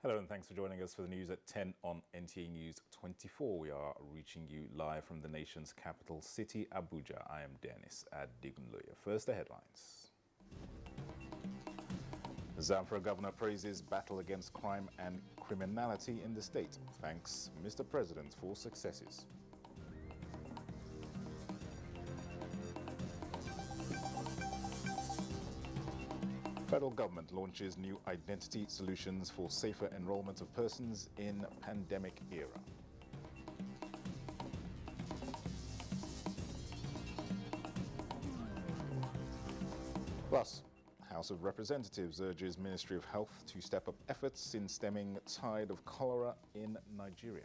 Hello and thanks for joining us for the news at 10 on NTA News 24. We are reaching you live from the nation's capital city, Abuja. I am Dennis Adigunloye. First, the headlines. Zamfara governor praises battle against crime and criminality in the state. Thanks, Mr. President, for successes. Federal government launches new identity solutions for safer enrollment of persons in pandemic era. Plus, House of Representatives urges Ministry of Health to step up efforts in stemming tide of cholera in Nigeria.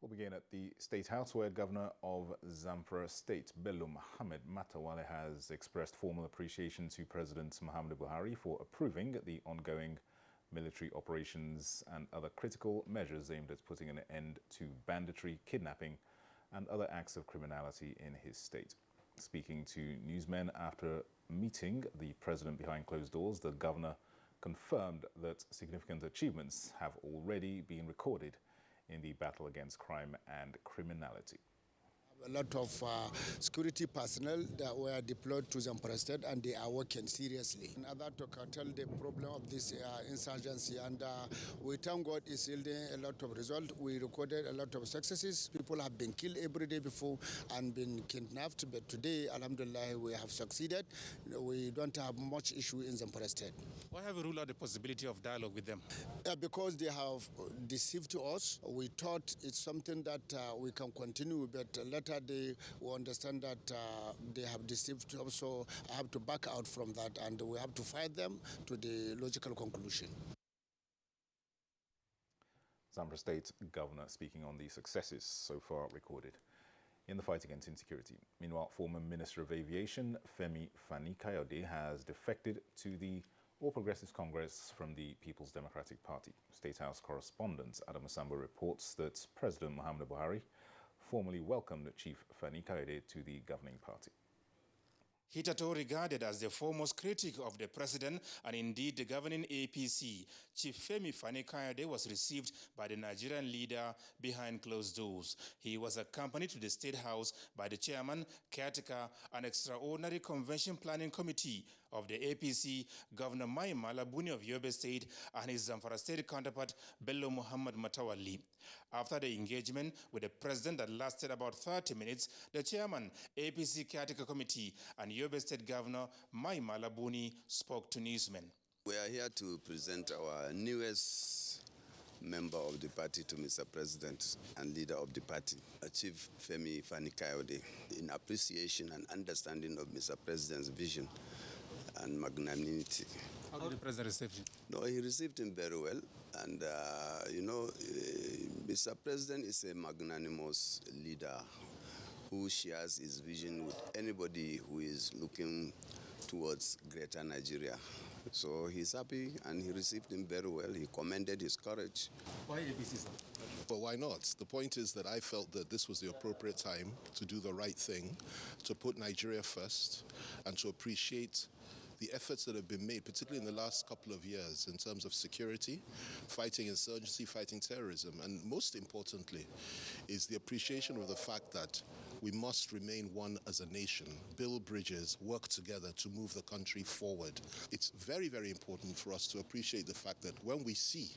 We'll begin at the State House, where Governor of Zamfara State, Bello Muhammad Matawale, has expressed formal appreciation to President Muhammadu Buhari for approving the ongoing military operations and other critical measures aimed at putting an end to banditry, kidnapping, and other acts of criminality in his state. Speaking to newsmen after meeting the president behind closed doors, the governor confirmed that significant achievements have already been recorded in the battle against crime and criminality. A lot of security personnel that were deployed to Zamfara State, and they are working seriously in order to curtail the problem of this insurgency. And we thank God is yielding a lot of results. We recorded a lot of successes. People have been killed every day before and been kidnapped, but today, alhamdulillah, we have succeeded. We don't have much issue in Zamfara State. Why have you ruled out the possibility of dialogue with them? Because they have deceived us. We thought it's something that we can continue, but later we understand that they have deceived us, so I have to back out from that, and we have to fight them to the logical conclusion. Zamfara State Governor speaking on the successes so far recorded in the fight against insecurity. Meanwhile, former Minister of Aviation Femi Fani-Kayode has defected to the All Progressives Congress from the People's Democratic Party. State House correspondent Adam Asambo reports that President Muhammadu Buhari formally welcomed Chief Fani-Kayode to the governing party. Hitherto regarded as the foremost critic of the president and indeed the governing APC, Chief Femi Fani-Kayode was received by the Nigerian leader behind closed doors. He was accompanied to the State House by the chairman, caretaker, and extraordinary convention planning committee of the APC, Governor Mai Mala Buni of Yobe State, and his Zamfara State counterpart, Bello Muhammad Matawale. After the engagement with the president that lasted about 30 minutes, the chairman, APC caretaker committee, and Yobe State Governor Mai Mala Buni spoke to newsmen. We are here to present our newest member of the party to Mr. President and leader of the party, Chief Femi Fani-Kayode, in appreciation and understanding of Mr. President's vision and magnanimity. How did the president receive him? No, he received him very well. And, Mr. President is a magnanimous leader who shares his vision with anybody who is looking towards greater Nigeria. So he's happy and he received him very well. He commended his courage. Why APC, sir? But why not? The point is that I felt that this was the appropriate time to do the right thing, to put Nigeria first, and to appreciate the efforts that have been made, particularly in the last couple of years, in terms of security, fighting insurgency, fighting terrorism, and most importantly is the appreciation of the fact that we must remain one as a nation, build bridges, work together to move the country forward. It's very, very important for us to appreciate the fact that when we see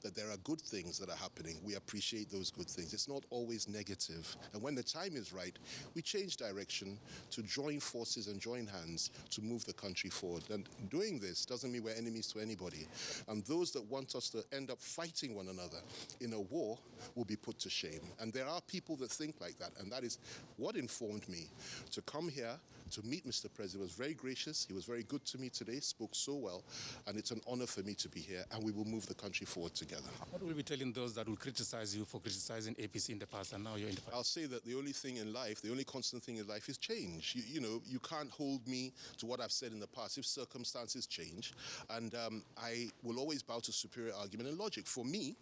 that there are good things that are happening, we appreciate those good things. It's not always negative. And when the time is right, we change direction to join forces and join hands to move the country forward. And doing this doesn't mean we're enemies to anybody. And those that want us to end up fighting one another in a war will be put to shame. And there are people that think like that. And that is what informed me to come here to meet Mr. President. Was very gracious. He was very good to me today, spoke so well, and it's an honor for me to be here, and we will move the country forward together. What will you be telling those that will criticize you for criticizing APC in the past and now you're in the past? I'll say that the only thing in life, the only constant thing in life is change. You know, you can't hold me to what I've said in the past if circumstances change, and I will always bow to superior argument and logic. For me,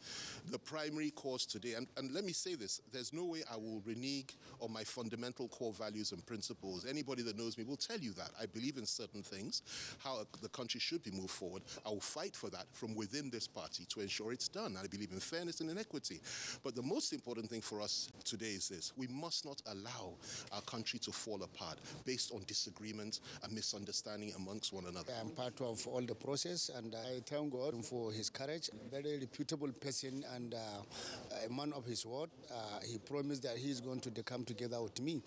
the primary cause today, and let me say this, there's no way I will renege on my fundamental core values and principles. Anybody that knows me will tell you that. I believe in certain things, how the country should be moved forward. I will fight for that from within this party to ensure it's done. I believe in fairness and in equity. But the most important thing for us today is this: we must not allow our country to fall apart based on disagreement and misunderstanding amongst one another. I am part of all the process, and I thank God for his courage. Very reputable person and a man of his word. He promised that he is going to come together with me.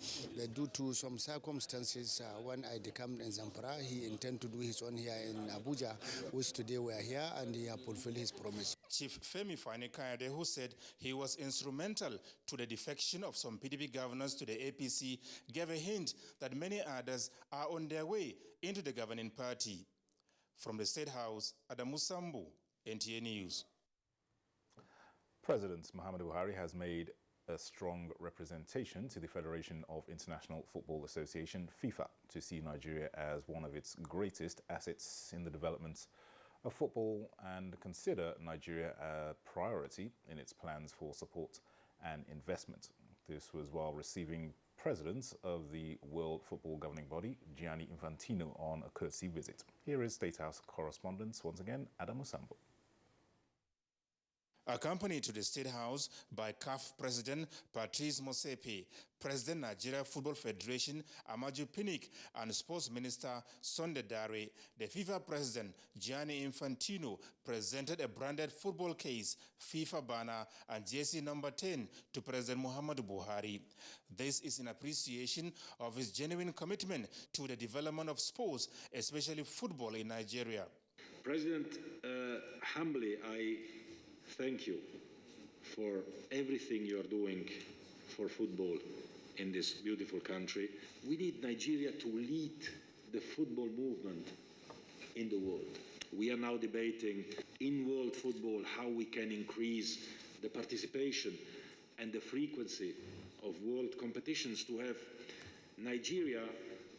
Due to some circumstances, when I come in Zamfara, he intended to do his own here in Abuja, which today we are here, and he has fulfilled his promise. Chief Femi Fani-Kayode, who said he was instrumental to the defection of some PDP governors to the APC, gave a hint that many others are on their way into the governing party. From the State House, Adamu Sambu, NTA News. President Muhammadu Buhari has made a strong representation to the Federation of International Football Association, FIFA, to see Nigeria as one of its greatest assets in the development of football and consider Nigeria a priority in its plans for support and investment. This was while receiving president of the World Football Governing Body, Gianni Infantino, on a courtesy visit. Here is State House correspondent, once again, Adam Osambo. Accompanied to the State House by CAF President Patrice Motsepe, President Nigeria Football Federation Amaju Pinnick, and Sports Minister Sunday Dare, the FIFA President Gianni Infantino presented a branded football case, FIFA banner, and jersey number 10 to President Muhammadu Buhari. This is in appreciation of his genuine commitment to the development of sports, especially football in Nigeria. President, humbly, I thank you for everything you are doing for football in this beautiful country. We need Nigeria to lead the football movement in the world. We are now debating in world football how we can increase the participation and the frequency of world competitions to have Nigeria,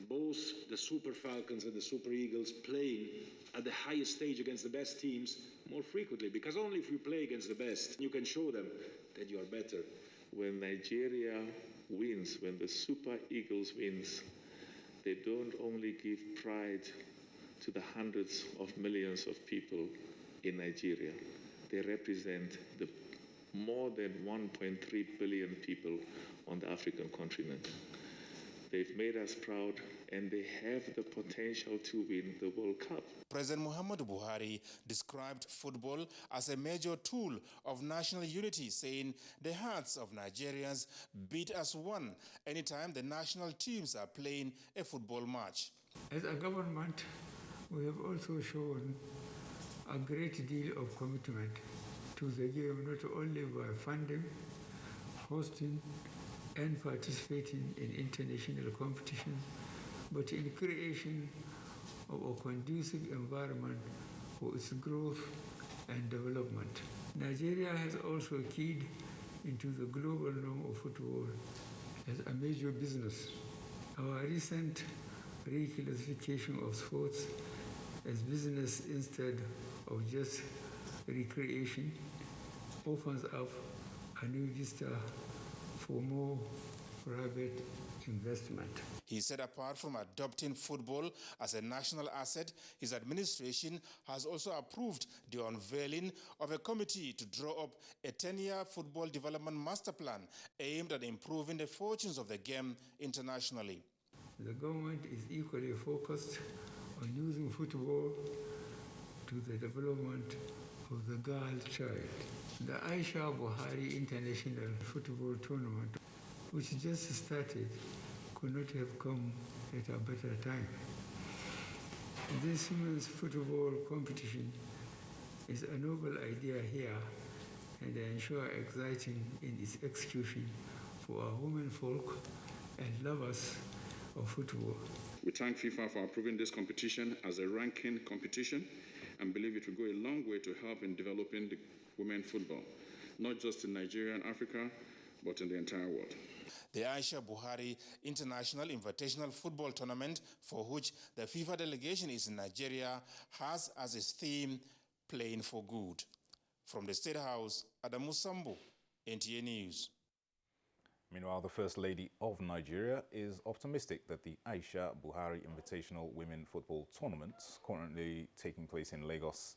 both the Super Falcons and the Super Eagles, playing at the highest stage against the best teams more frequently, because only if you play against the best, you can show them that you are better. When Nigeria wins, when the Super Eagles wins, they don't only give pride to the hundreds of millions of people in Nigeria. They represent the more than 1.3 billion people on the African continent. They've made us proud, and they have the potential to win the World Cup. President Muhammadu Buhari described football as a major tool of national unity, saying the hearts of Nigerians beat as one anytime the national teams are playing a football match. As a government, we have also shown a great deal of commitment to the game, not only by funding, hosting, and participating in international competitions, but in creation of a conducive environment for its growth and development. Nigeria has also keyed into the global norm of football as a major business. Our recent reclassification of sports as business instead of just recreation opens up a new vista for more private investment. He said apart from adopting football as a national asset, his administration has also approved the unveiling of a committee to draw up a 10-year football development master plan aimed at improving the fortunes of the game internationally. The government is equally focused on using football to the development of the girl child. The Aisha Buhari International Football Tournament, which just started, could not have come at a better time. This women's football competition is a noble idea here, and I ensure exciting in its execution for our women folk and lovers of football. We thank FIFA for approving this competition as a ranking competition and believe it will go a long way to help in developing the women's football, not just in Nigeria and Africa, but in the entire world. The Aisha Buhari International Invitational Football Tournament, for which the FIFA delegation is in Nigeria, has as its theme, Playing for Good. From the State House, Adamu Sambu, NTA News. Meanwhile, the First Lady of Nigeria is optimistic that the Aisha Buhari Invitational Women Football Tournament, currently taking place in Lagos,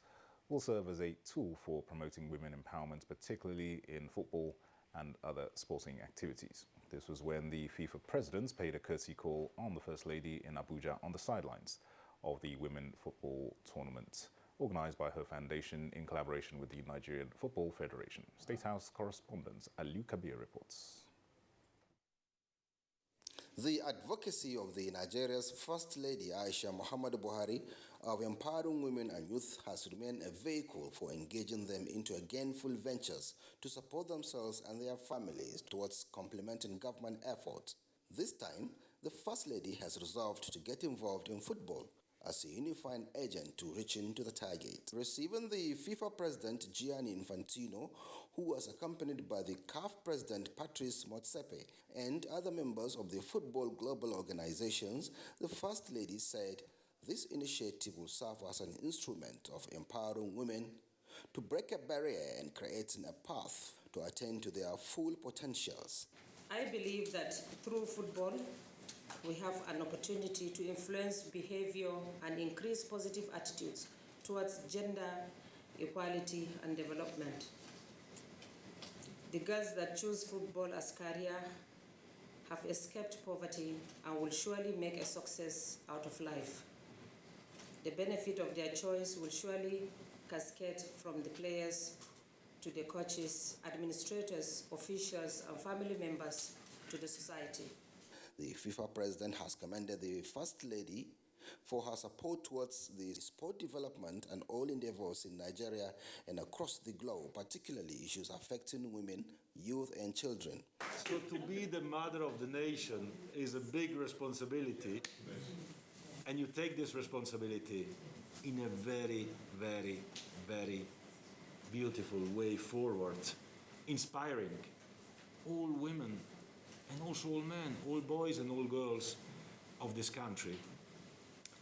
will serve as a tool for promoting women empowerment, particularly in football and other sporting activities. This was when the FIFA presidents paid a courtesy call on the First Lady in Abuja on the sidelines of the Women Football Tournament, organized by her foundation in collaboration with the Nigerian Football Federation. State House correspondent Ali Kabir reports. The advocacy of the Nigeria's First Lady Aisha Muhammadu Buhari of empowering women and youth has remained a vehicle for engaging them into gainful ventures to support themselves and their families towards complementing government efforts. This time, the First Lady has resolved to get involved in football as a unifying agent to reaching to the target. Receiving the FIFA President Gianni Infantino, who was accompanied by the CAF President Patrice Motsepe and other members of the Football Global Organizations, the First Lady said this initiative will serve as an instrument of empowering women to break a barrier and creating a path to attain to their full potentials. I believe that through football, we have an opportunity to influence behavior and increase positive attitudes towards gender equality and development. The girls that choose football as career have escaped poverty and will surely make a success out of life. The benefit of their choice will surely cascade from the players to the coaches, administrators, officials, and family members to the society. The FIFA president has commended the First Lady for her support towards the sport development and all endeavors in Nigeria and across the globe, particularly issues affecting women, youth, and children. So to be the mother of the nation is a big responsibility, and you take this responsibility in a very, very, very beautiful way forward, inspiring all women and also all men, all boys and all girls of this country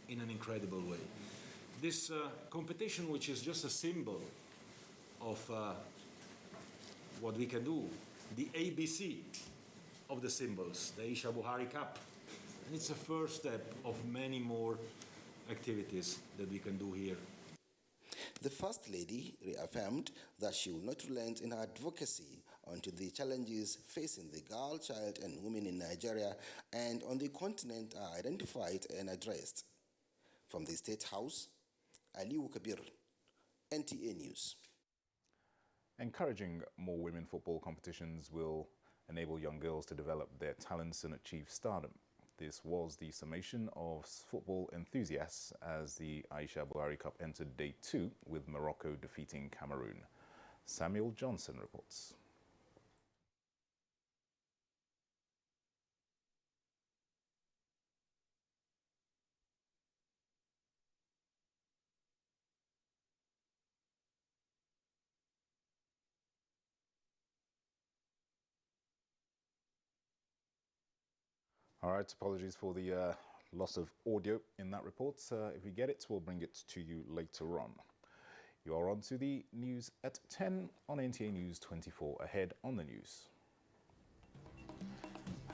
in an incredible way. This competition, which is just a symbol of what we can do, the ABC of the symbols, the Aisha Buhari Cup. And it's a first step of many more activities that we can do here. The First Lady reaffirmed that she will not relent in her advocacy onto the challenges facing the girl, child, and women in Nigeria and on the continent are identified and addressed. From the State House, Ali Kabir, NTA News. Encouraging more women football competitions will enable young girls to develop their talents and achieve stardom. This was the summation of football enthusiasts as the Aisha Buhari Cup entered day 2 with Morocco defeating Cameroon. Samuel Johnson reports. All right, apologies for the loss of audio in that report. If we get it, we'll bring it to you later on. You are on to the news at 10 on NTA News 24. Ahead on the news.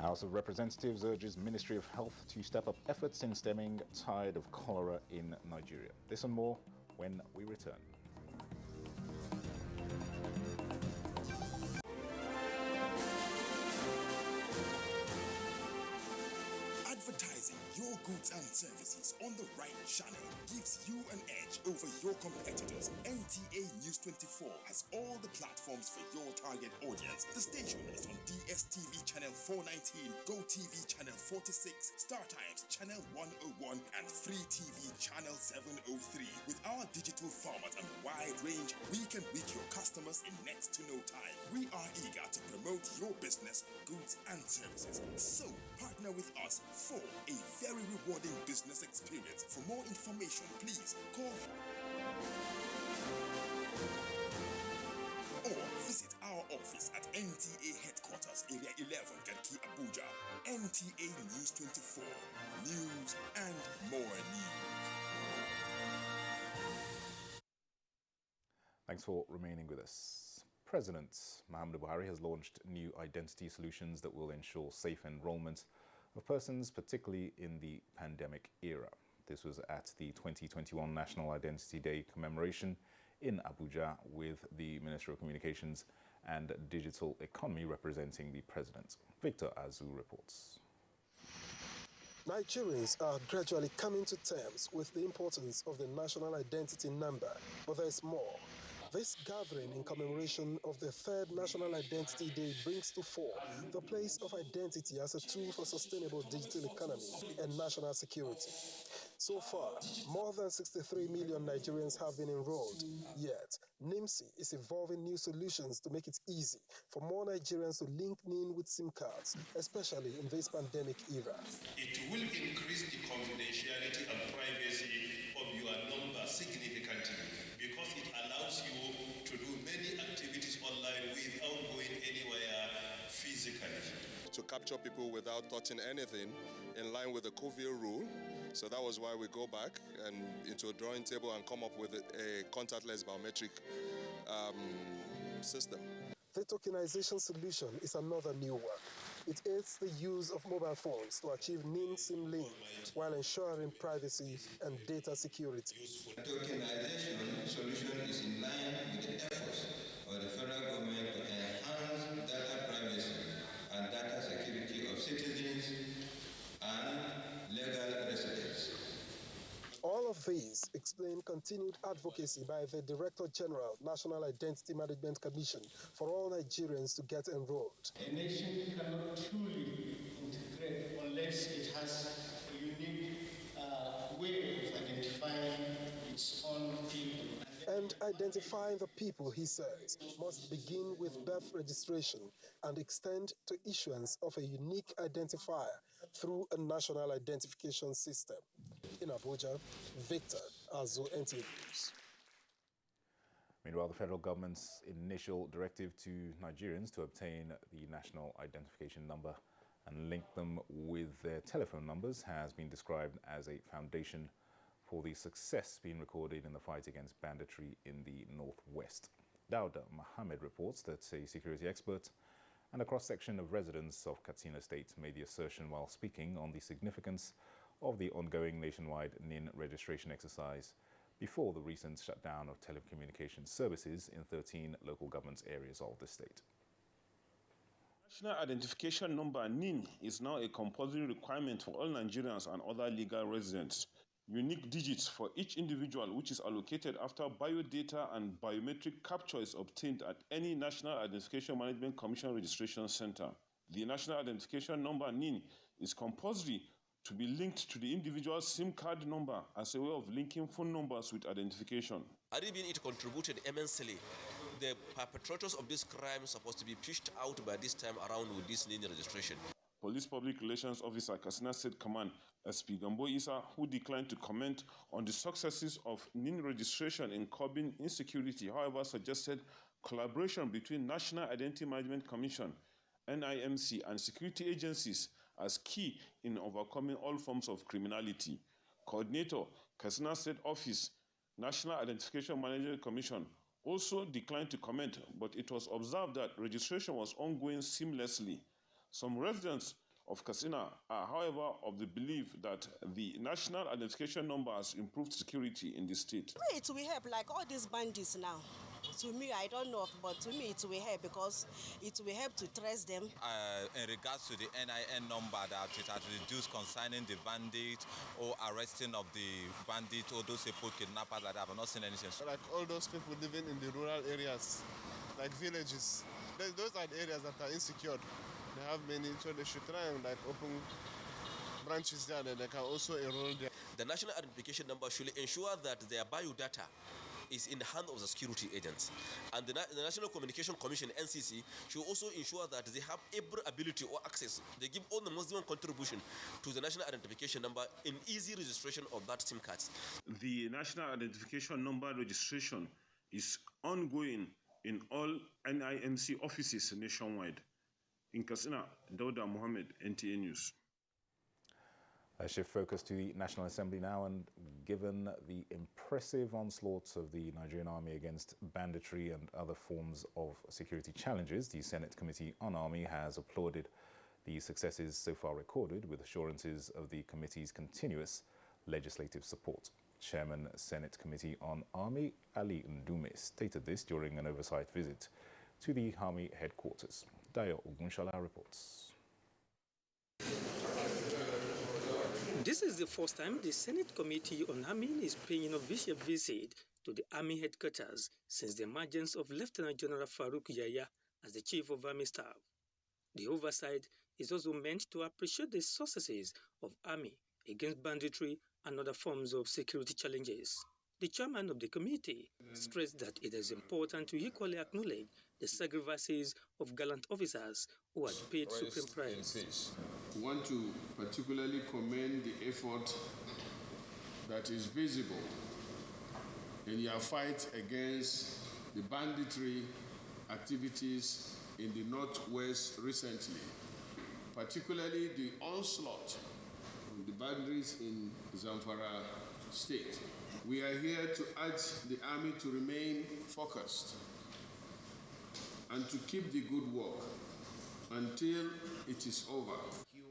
House of Representatives urges Ministry of Health to step up efforts in stemming tide of cholera in Nigeria. This and more when we return. Advertising your goods and services on the right channel gives you an edge over your competitors. NTA News 24 has all the platforms for your target audience. The station is on DSTV channel 419, GoTV channel 46, StarTimes channel 101, and Free TV channel 703. With our digital format and wide range, we can reach your customers in next to no time. We are eager to promote your business, goods, and services. So partner with us for a very rewarding business experience. For more information, please call or visit our office at NTA Headquarters, Area 11, Garki, Abuja. NTA News 24. News and more news. Thanks for remaining with us. President Muhammadu Buhari has launched new identity solutions that will ensure safe enrollment of persons, particularly in the pandemic era. This was at the 2021 National Identity Day commemoration in Abuja, with the Minister of Communications and Digital Economy representing the President. Victor Azu reports. Nigerians are gradually coming to terms with the importance of the national identity number, but there's more. This gathering in commemoration of the third National Identity Day brings to fore the place of identity as a tool for sustainable digital economy and national security. So far, more than 63 million Nigerians have been enrolled, yet NIMSI is evolving new solutions to make it easy for more Nigerians to link in with SIM cards, especially in this pandemic era. It will increase the confidentiality and privacy of your number significantly, because it allows you to do many activities online without going anywhere physically. To capture people without touching anything, in line with the COVID rule. So that was why we go back and into a drawing table and come up with a contactless biometric system. The tokenization solution is another new one. It aids the use of mobile phones to achieve NIN-SIM link while ensuring privacy and data security. The tokenization solution is in line with the efforts of the federal government to enhance data privacy and data security of citizens and legal residents. All of these explain continued advocacy by the Director General, National Identity Management Commission, for all Nigerians to get enrolled. A nation cannot truly integrate unless it has a unique way of identifying its own people. And identifying the people, he says, must begin with birth registration and extend to issuance of a unique identifier through a national identification system. In Abuja, Victor Azu, NTA News. Meanwhile, the federal government's initial directive to Nigerians to obtain the national identification number and link them with their telephone numbers has been described as a foundation for the success being recorded in the fight against banditry in the Northwest. Dauda Mohammed reports that a security expert and a cross-section of residents of Katsina State made the assertion while speaking on the significance of the ongoing nationwide NIN registration exercise before the recent shutdown of telecommunications services in 13 local government areas of the state. National Identification Number NIN is now a compulsory requirement for all Nigerians and other legal residents. Unique digits for each individual, which is allocated after biodata and biometric capture, is obtained at any National Identification Management Commission registration center. The National Identification Number NIN is compulsory to be linked to the individual's SIM card number as a way of linking phone numbers with identification. Arriving, it contributed immensely. The perpetrators of this crime are supposed to be pushed out by this time around with this NIN registration. Police Public Relations Officer, Katsina State Command, SP Gambo Isa, who declined to comment on the successes of NIN registration in curbing insecurity, however, suggested collaboration between National Identity Management Commission, NIMC, and security agencies as key in overcoming all forms of criminality. Coordinator, Katsina State Office, National Identification Management Commission, also declined to comment, but it was observed that registration was ongoing seamlessly. Some residents of Katsina are, however, of the belief that the national identification number has improved security in the state. It will help, like all these bandits now. To me, I don't know, but to me it will help because it will help to trace them. In regards to the NIN number that it has reduced concerning the bandit or arresting of the bandit or those people kidnappers like that, I've not seen anything. Like all those people living in the rural areas, like villages, those are the areas that are insecure. They have many, so they should try and like open branches there that they can also enroll there. The national identification number should ensure that their biodata is in the hand of the security agents. And the National Communication Commission, NCC, should also ensure that they have every ability or access. They give all the maximum contribution to the national identification number in easy registration of that SIM cards. The national identification number registration is ongoing in all NIMC offices nationwide. In Katsina, Dauda Mohammed, NTA News. I shift focus to the National Assembly now, and given the impressive onslaughts of the Nigerian Army against banditry and other forms of security challenges, the Senate Committee on Army has applauded the successes so far recorded, with assurances of the committee's continuous legislative support. Chairman, Senate Committee on Army Ali Ndume stated this during an oversight visit to the Army headquarters. Dayo Ogunshala reports. This is the first time the Senate Committee on Army is paying an official visit to the Army headquarters since the emergence of Lieutenant General Farouk Yahya as the Chief of Army Staff. The oversight is also meant to appreciate the successes of Army against banditry and other forms of security challenges. The chairman of the committee stressed that it is important to equally acknowledge the sacrifices of gallant officers who had paid supreme price. We want to particularly commend the effort that is visible in your fight against the banditry activities in the Northwest recently, particularly the onslaught of the bandits in Zamfara State. We are here to urge the Army to remain focused and to keep the good work until it is over.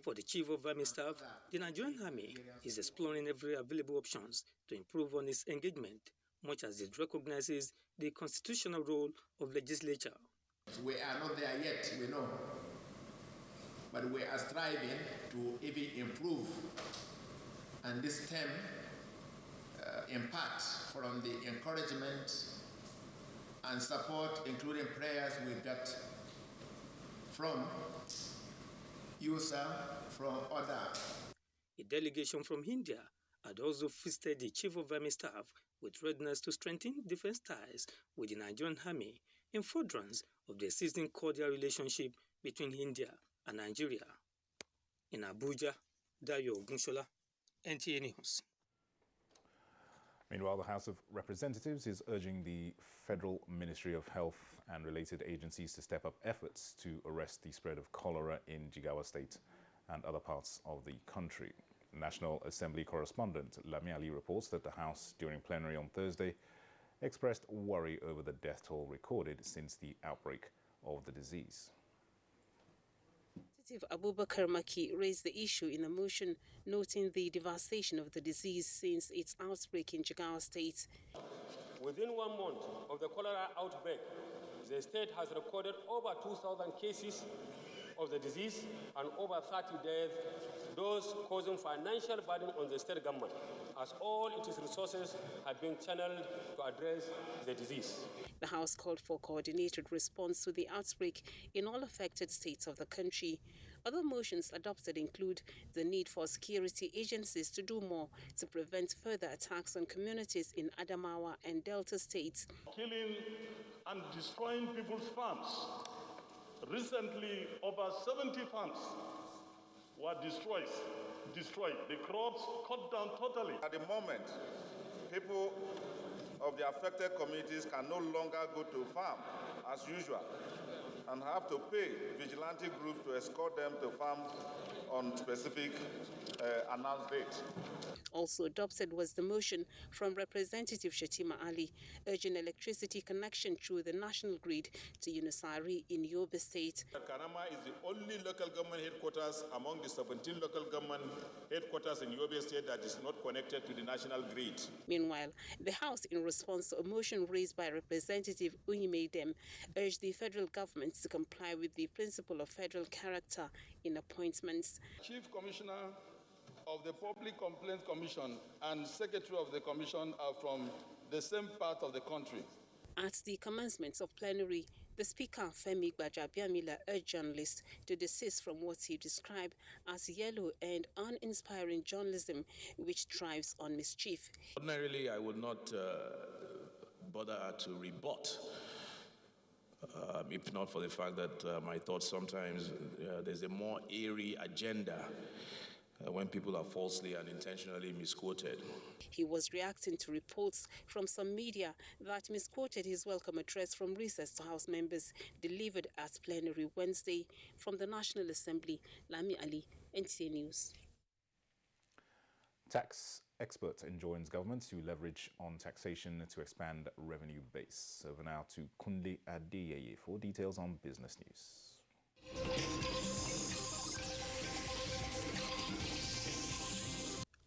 For the Chief of Army Staff, the Nigerian Army is exploring every available options to improve on its engagement, much as it recognizes the constitutional role of legislature. We are not there yet, we know, but we are striving to even improve, and this term in part from the encouragement and support, including prayers we got from you, sir, from other. A delegation from India had also visited the Chief of Army Staff with readiness to strengthen defense ties with the Nigerian Army in furtherance of the existing cordial relationship between India and Nigeria. In Abuja, Dayo Ogunshola, NTA News. Meanwhile, the House of Representatives is urging the Federal Ministry of Health and related agencies to step up efforts to arrest the spread of cholera in Jigawa State and other parts of the country. National Assembly correspondent Lami Ali reports that the House, during plenary on Thursday, expressed worry over the death toll recorded since the outbreak of the disease. Representative Abubakar Maki raised the issue in a motion noting the devastation of the disease since its outbreak in Jigawa State. Within 1 month of the cholera outbreak, the state has recorded over 2,000 cases of the disease and over 30 deaths, those causing financial burden on the state government, as all its resources have been channeled to address the disease. The House called for coordinated response to the outbreak in all affected states of the country. Other motions adopted include the need for security agencies to do more to prevent further attacks on communities in Adamawa and Delta states. Killing and destroying people's farms. Recently, over 70 farms were destroyed. The crops cut down totally. At the moment, people of the affected communities can no longer go to farm as usual and have to pay vigilante groups to escort them to farms on specific announced dates. Also adopted was the motion from Representative Shatima Ali urging electricity connection through the national grid to Yunusari in Yobe State. Karama is the only local government headquarters among the 17 local government headquarters in Yobe State that is not connected to the national grid. Meanwhile, the House, in response to a motion raised by Representative Unyimedem, urged the federal government to comply with the principle of federal character in appointments. Chief Commissioner of the Public Complaints Commission and Secretary of the Commission are from the same part of the country. At the commencement of plenary, the Speaker, Femi Gbajabiamila, urged journalists to desist from what he described as yellow and uninspiring journalism, which thrives on mischief. Ordinarily, I would not bother to rebut, if not for the fact that my thoughts sometimes there's a more airy agenda when people are falsely and intentionally misquoted. He was reacting to reports from some media that misquoted his welcome address from recess to House members delivered at plenary Wednesday from the National Assembly. Lami Ali, NTA News. Tax expert enjoins government to leverage on taxation to expand revenue base. Over now to Kunle Adeyeye for details on business news.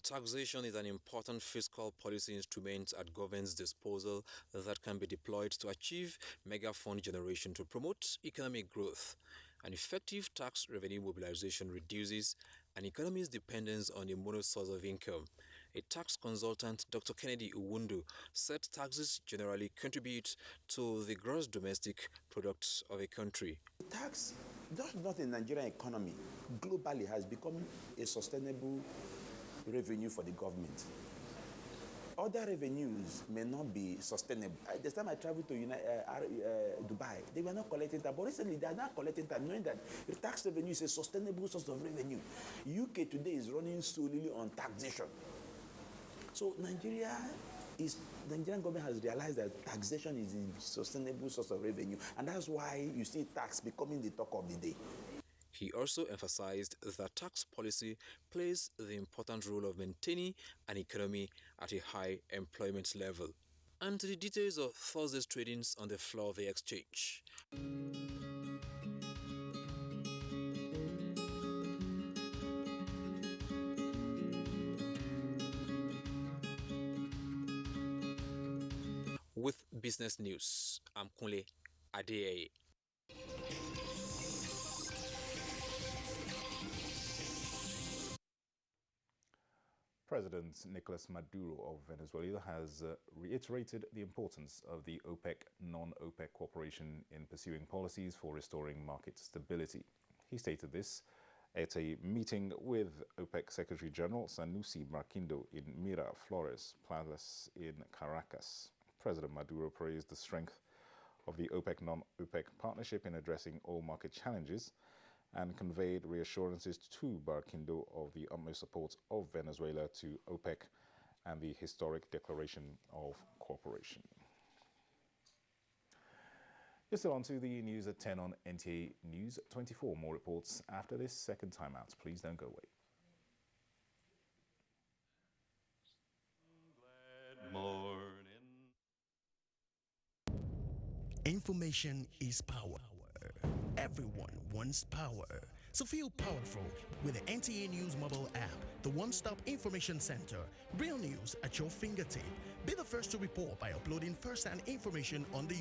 Taxation is an important fiscal policy instrument at government's disposal that can be deployed to achieve mega fund generation to promote economic growth. An effective tax revenue mobilization reduces an economy's dependence on a mono source of income. A tax consultant, Dr. Kennedy Uwundu, said taxes generally contribute to the gross domestic product of a country. Tax, just not in the Nigerian economy, globally has become a sustainable revenue for the government. Other revenues may not be sustainable. The time I traveled to Dubai, they were not collecting that, but recently they are not collecting that, knowing that the tax revenue is a sustainable source of revenue. UK today is running solely on taxation. So Nigerian government has realized that taxation is a sustainable source of revenue, and that's why you see tax becoming the talk of the day. He also emphasized that tax policy plays the important role of maintaining an economy at a high employment level. And to the details of Thursday's tradings on the floor of the exchange. With business news, I'm Kunle Adeyeye. President Nicolas Maduro of Venezuela has reiterated the importance of the OPEC non-OPEC cooperation in pursuing policies for restoring market stability. He stated this at a meeting with OPEC Secretary General Sanusi Marquindo in Miraflores Palace in Caracas. President Maduro praised the strength of the OPEC non-OPEC partnership in addressing oil market challenges and conveyed reassurances to Marquindo of the utmost support of Venezuela to OPEC and the historic declaration of cooperation. You're still on to the news at 10 on NTA News 24. More reports after this second time out. Please don't go away. Information is power. Everyone wants power. So feel powerful with the NTA News mobile app, the one-stop information center. Real news at your fingertip. Be the first to report by uploading first-hand information on the